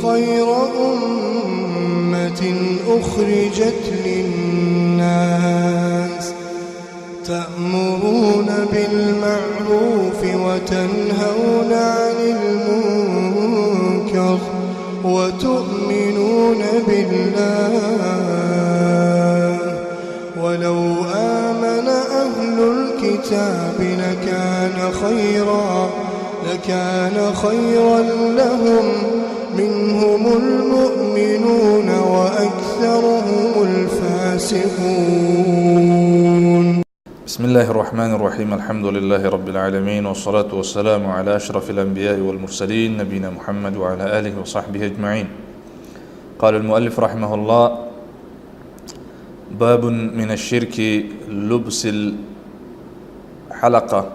خير أمة أخرجت للناس تأمرون بالمعروف وتنهون عن المنكر وتؤمنون بالله ولو آمن أهل الكتاب لكان خيرا لهم منهم المؤمنون وأكثرهم الفاسقون. بسم الله الرحمن الرحيم. الحمد لله رب العالمين والصلاة والسلام على أشرف الأنبياء والمرسلين نبينا محمد وعلى آله وصحبه أجمعين. قال المؤلف رحمه الله: باب من الشرك لبس الحلقة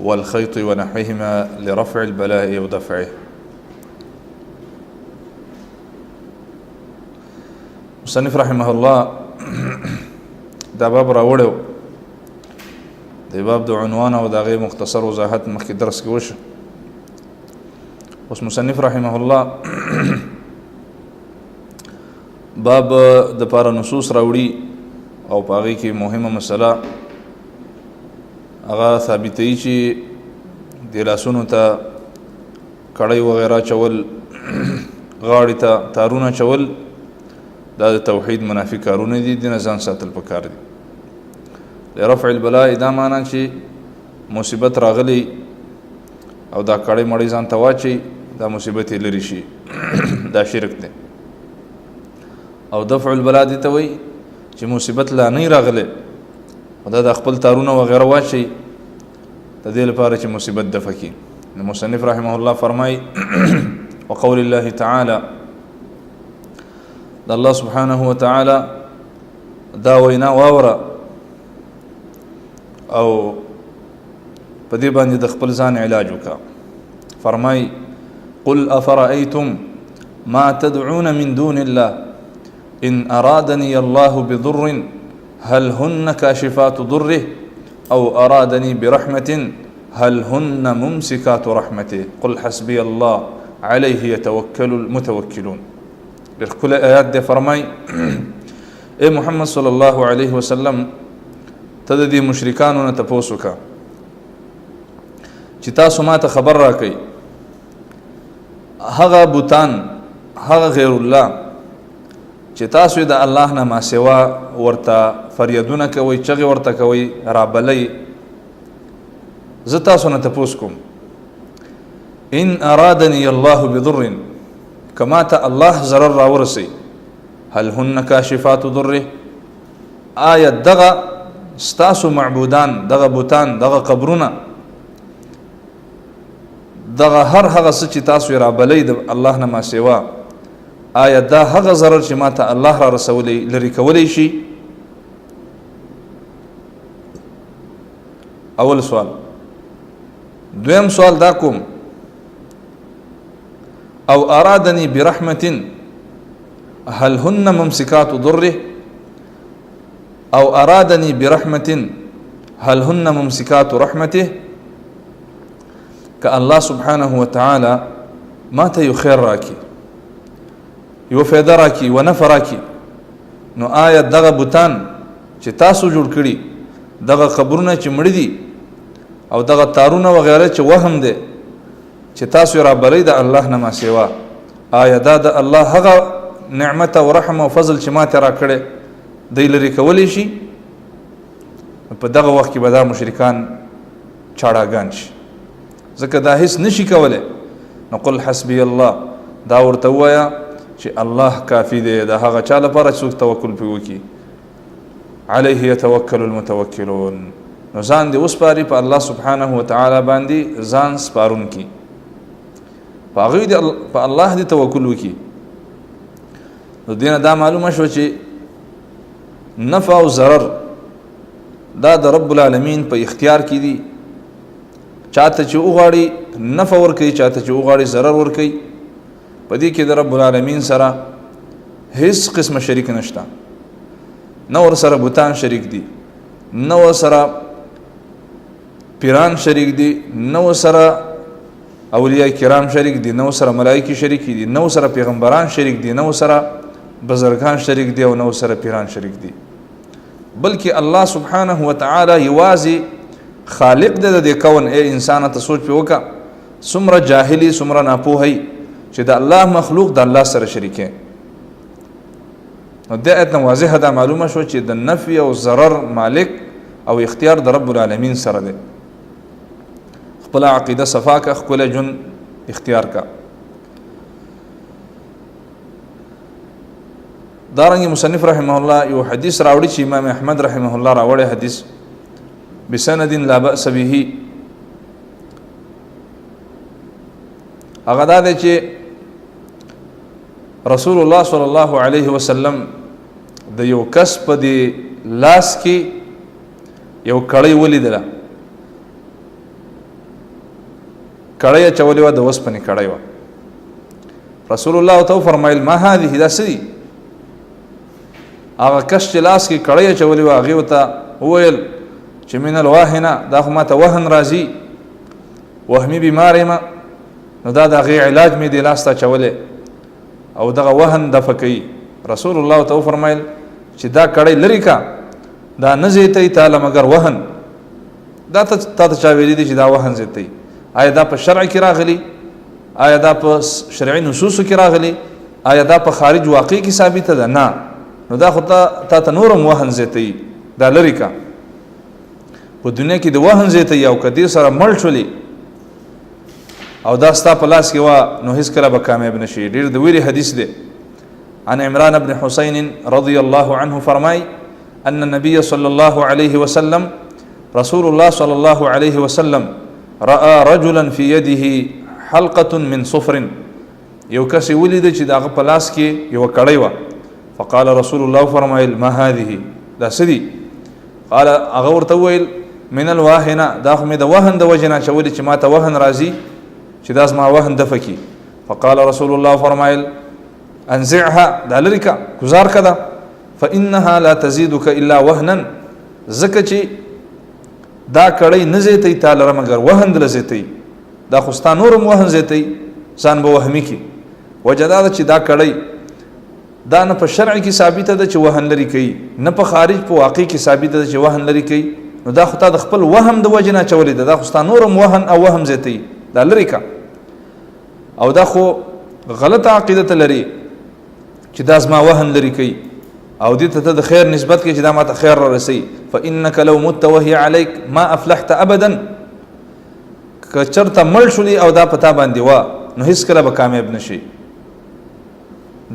والخيط ونحوهما لرفع البلاء ودفعه. مصنف رحمه الله دا باب راوړو، د باب د عنوان او د هغې مختصر وضاحت مخکې درس کې وشو. اوس مصنف رحمه الله باب د پاره نصوص راوړي او په هغې کې مهمه مسله هغه ثابتوي چې د لاسونو ته کړۍ وغیره چول، غاړې ته تارونه چول، دا د توحید منافي کارونه دي، دینه ځان ساتل پکار دي. لرفع البلاء دا معنا چې مصیبت راغلی او دا کړۍ مړۍ ځان ته واچي، دا مصیبت یې لرې شي، دا شرک دی. او دفع البلاء دې ته وایي چې مصیبت لا نه راغلی او دا د خپل تارونه وغیره واچي د دې لپاره چې مصیبت دفع کړي. نو مصنف رحمه الله فرمایي: وقول الله تعالی، د الله سبحانه وتعالی دا وینا واوره او په دې باندې د خپل ځان علاج وکړه. فرمایي: قل افرأيتم ما تدعون من دون الله إن أرادني الله بضر هل هن كاشفات ضره أو أرادني برحمة هل هن ممسكات رحمته قل حسبي الله عليه يتوكل المتوكلون. بالكل آيات دي فرماي اے محمد صلی الله علیه وسلم ته د دې مشرکانو نه تپوس وکړه چې تاسو ما ته خبر راکئ هغه بوتان، هغه غیر الله چې تاسو د الله نه ما سوا ورته فریادونه کوئ، چغې ورته کوئ، رابلئ، زه تاسو نه تپوس کوم: ان ارادني الله بضر، کما ته الله ضرر راورسی، هل هن کاشفات ضره، آیا دغه ستاسو معبودان، دغه بوتان، دغه قبرونه، دغه هغه څه چې تاسو یې رابلئ د الله نه ما سوا، آیا دا هغه ضرر چې ما ته الله را رسولی لرې کولی شي؟ اول سوال. دویم سوال دا کوم: او ارادني برحمة هل هن ممسكات ضره او ارادني برحمة هل هن ممسكات رحمته. که الله سبحانه وتعالى ما ته یو خیر راکی، یو فایده راکی، و نفع راکی، نو آیا دغه بوتان چې تاسو جوړ کړي، دغه قبرونه چې مړه دي او دغه تارونه وغیره چې وهم دی چې تاسو را بلئ د الله نه ما سوا، آیا دا د الله هغه نعمت او رحم او فضل چې ما ته را کړی دی لرې کولی شي؟ په دغه وخت کې به دا مشرکان چاړاګان شي، ځکه دا هیڅ نشي کولی. نو قل حسبي الله، دا ورته ووایه چې الله کافي دی، د هغه چا لپاره چې څوک توکل پرې وکړي. علیه یتوکل المتوکلون، نو ځان دې وسپاري په الله سبحانه وتعالی باندې، ځان سپارون کی په هغوی په الله دې توکل وکړي. نو دې نه دا معلومه شوه چې نفع او ضرر دا د رب العالمین په اختیار کې دي. چاته چې وغواړي نفع ورکوي، چاته چې وغواړي ضرر ورکوي. په دې کې د رب العالمین سره هیڅ قسمه شریک نشته، نه ور سره بوتان شریک دي، نه ور سره پیران شریک دي، نه ور سره اولیاء کرام شریک دي، نو سره ملائکه شریک دي، نو سره پیغمبران شریک دي، نو سره بزرگان شریک دي او نو سره پیران شریک دي، بلکې الله سبحانه وتعالی یوازې خالق دی د کون. اے انسان ته سوچ په وکړه څومره جاهلی څومره ناپوهی چې د الله مخلوق د الله سره شریکه. نو د آیت نه واضحه دا معلومه شو چې د نفع او ضرر مالک او اختیار د رب العالمین سره دی. خپل عقیده صفا کا، خپل جن اختیار کا. دارنګ مصنف رحمه الله یو حدیث راوړي چې امام احمد رحمه الله راوړی حدیث بسند لا بأس به. هغه دا دی چې رسول الله صلی الله علیه وسلم د یو کس په دی لاس کې یو کړی ولیدله. کړی چولې وه، د وسپنې کړی وه. رسول الله ته فرمایل ما هذه، دا څه دي؟ هغه کس چې لاس کې کړی چولې وه هغې ورته وویل چې من الواهنه، دا خو ماته وهن راځي، وهمي بیمار یم، نو دا د هغې علاج مې دی لاس ته اچولی او دغه وهن دفع کوي. رسول الله ته وفرمایل چې دا کړی لرې کا، دا نه زیتی تاله مګر وهن. دا تا ته چا ویلي دي چې دا وهن زیتی؟ آیا دا په شرع کې راغلی؟ آیا دا په شرعي نصوصو کې راغلی؟ آیا دا په خارج واقع کې ثابته ده؟ نه. نو دا خو تا ته نورم وهن زیتی، دا لرې کا. په دنیا کې د وهن زیتی او که دې سره مړ شولې او دا ستا په لاس کې وه نو هېڅکله به کامیاب نشي. ډېر د ویرې حدیث دی. عن عمران بن حسین رضی الله عنه فرمای ان النبي صلى الله عليه وسلم، رسول الله صلى الله عليه وسلم رأى رجلا في يده حلقة من صفر. یو کس ولید چې د هغه په لاس کې یوه کړۍ وه. فقال رسول الله فرمایل ما هذه، دا څه دي؟ قال هغه ورته وویل من الواهنه، دا خو مې د وهن د وجې نه اچولي چې ما ته وهن راځي چې دا زما وهن دفع کي. فقال رسول الله فرمایل انزعها، دا لرې که، ګزار که ده. فإنها لا تزيدك إلا وهنا، ځکه چې دا کړی نه زیتی تا لره مګر وهن دله زیتی. دا خو ستا نورم وهن زیتی، ځان به وهمي کي. وجه دا ده چې دا کړی دا نه په شرع کې ثابته ده چې وهن لري کوي، نه په خارج په واقع کې ثابته ده چې وهن لري کوي. نو دا خو تا د خپل وهم د وجې نه اچولی ده، دا خو ستا نورم وهن او وهم زیتی، دا لرې که. او دا خو غلطه عقیدته لري چې دا زما وهن لري کوي او دې ته د خیر نسبت کوي چې دا ماته خیر را رسوي. فإنك لو مت وهي عليك ما أفلحت أبدا، که چرته مړ شولي او دا په تا باندې وه نو هېڅکله به کامیاب نشي.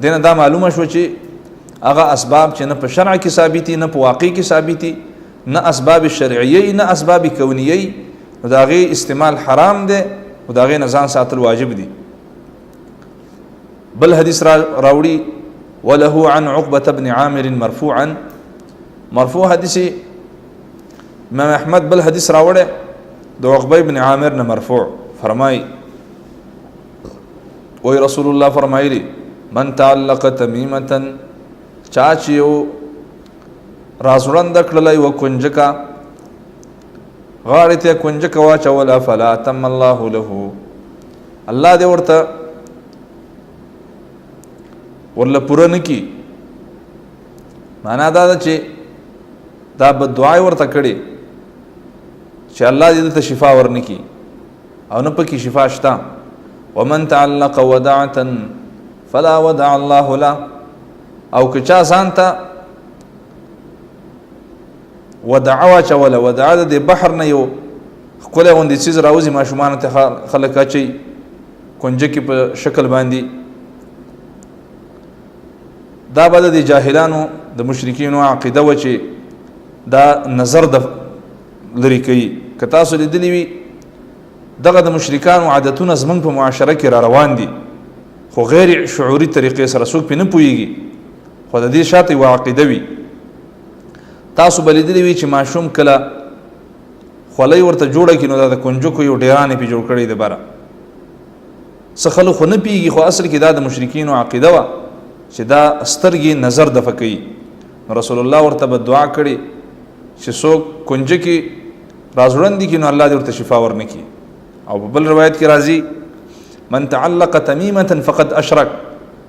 دې نه دا معلومه شوه چې هغه اسباب چې نه په شرع کې ثابتي، نه په واقع کې ثابتي، نه اسباب شرعیه، نه اسباب کونیه، نو د هغې استعمال حرام دی او د هغې نه ځان ساتل واجب دي. بل حدیث راوړي وله عن عقبة بن عامر مرفوعا، مرفوع حدیث امام احمد بل حدیث راوړی د عقبه بن عامر نه مرفوع. فرمای وی رسول الله فرمایلی من تعلق تمیمة، چا چې یو رازوړنده کړلی و کنجکه، غاړې ته کنجکه واچوله، فلا اتم الله له، الله دې ورته ورله پوره نه کي. معنا دا ده چې دا بددعا ورته کړې چې الله دې ته شفا ورنه کي او نه پکې شفا شته. ومن تعلق ودعة فلا ودع الله له، او که چا ځان ته ودعه واچوله، ودعه د بحر نه یو ښکلی غوندې څیز راوځي، ماشومانو ته خلک اچوي کنجکې په شکل باندې. دا به د جاهلانو د مشرکینو عقیده وه چې دا نظر د لرې کوي. که تاسو لیدلي وي دغه د مشرکانو عادتونه زموږ په معاشره کې را روان دي، خو غیر شعوري طریقې سره څوک پرې نه پوهېږي، خو د دې شاته یوه عقیده وي. تاسو به لیدلي وي چې ماشوم کله خولۍ ورته جوړه کړي نو دا د کنجکو یو ډیرانې پې جوړ کړی د بره. څه خلک خو نه پوهېږي، خو اصل کې دا د مشرکینو عقیده وه چې دا سترګې نظر دفع کوي. رسول الله ورته به دعا کړي چې څوک کنجکې رازوړندې کړي نو الله دې ورته شفا ورنه کړي. او په بل روایت کې راځي من تعلق تمیمه فقد اشرک،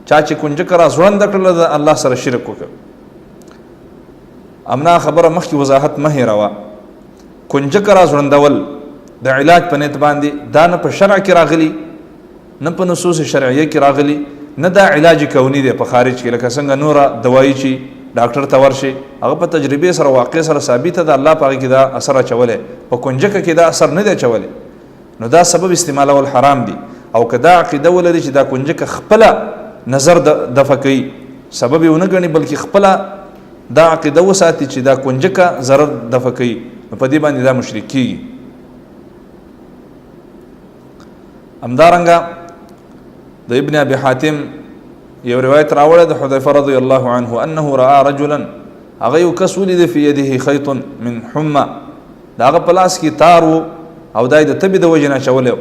چا چې کنجکه را زړنده کړله د الله سره شرک وکړ. امنا خبره مخکې وضاحت مه هېروه، کنجکه را زړندول د علاج په نیت باندې دا نه په شرع کې راغلي، نه په نصوص شرعیه کې راغلي، نه دا علاج کونی دی په خارج کې، لکه څنګه نوره دوایي چې ډاکټر ته ورشي هغه په تجربې سره واقع سره ثابته ده الله په هغې کې دا اثر اچولی، په کنجکه کې دا اثر نه دی اچولی، نو دا سبب استعمالول حرام دي. او که دا عقیده ولري چې دا کنجکه خپله نظر دفع کوي، سبب یې ونه ګڼي بلکې خپله دا عقیده وساتي چې دا کنجکه ضرر دفع کوي، نو په دې باندې دا مشرک کیږي. همدارنګه د ابن ابي حاتم یو روایت راوړی د حذیفه رضی الله عنه انه رأى رجلا، هغه یو کس ولید فی یده خیط من حمى، د هغه په لاس کې تار و او دا یې د تبې د وجې نه اچولی و.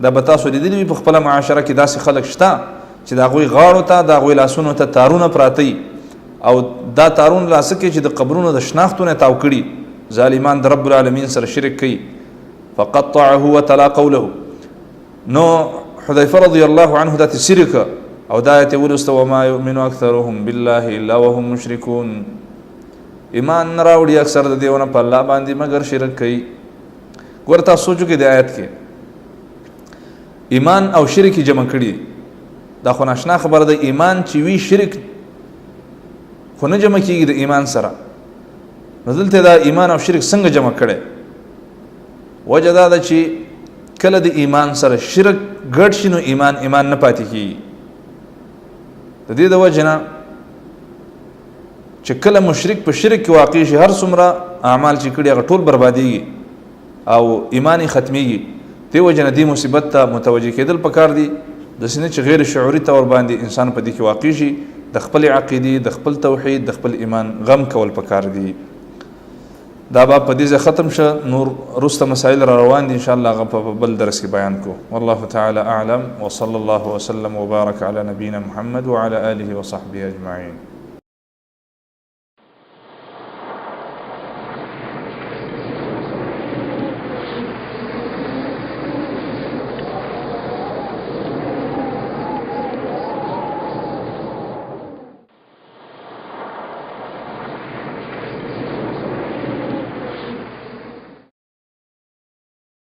دا به تاسو لیدلي وي په خپله معاشره کې داسې خلک شته چې د هغوی غاړو ته د هغوی لاسونو ته تارونه پراته وي او دا تارون لاسه کې چې د قبرونو د شناختونه تاو کړي، ظالمان د رب العالمین سره شرک کوي. فقطعه وتلا قوله، نو حذیفه رضی الله عنه دا تسیرک او دا آیت ولسته وما یؤمن اکثرهم بالله الا وهم مشرکون، ایمان نه راوړي اکثر د دیونه په الله باندې مگر شرک کوي. ګوره تاسو سوچو کې د آیت کې ایمان او شرک جمع کړي، دا خو ناشنا خبره ده. ایمان چې وي شرک خو نه جمع کېږي د ایمان سره، نو دلته دا ایمان او شرک څنګه جمع کړی؟ وجه دا ده چې کله د ایمان سره شرک ګډ شي نو ایمان نه پاتې کېږي. د دې د وجه نه چې کله مشرک په شرک کې واقع شي هر څومره اعمال چې کړي هغه ټول بربادېږي او ایمان یې ختمیږي. دې وجه نه دې مصیبت ته متوجه کېدل پکار دي، داسې نه چې غیر شعوري طور باندې انسان په دې کې واقع شي، د خپل عقیدې، د خپل توحید، د خپل ایمان غم کول پکار دي. دا باب په دې ځای ختم شه، نور وروسته مسایل را روان دي انشاءالله هغه په بل درس کې بیان کو. والله تعالی اعلم وصلی الله وسلم وبارک علی نبینا محمد وعلى آله وصحبه اجمعین.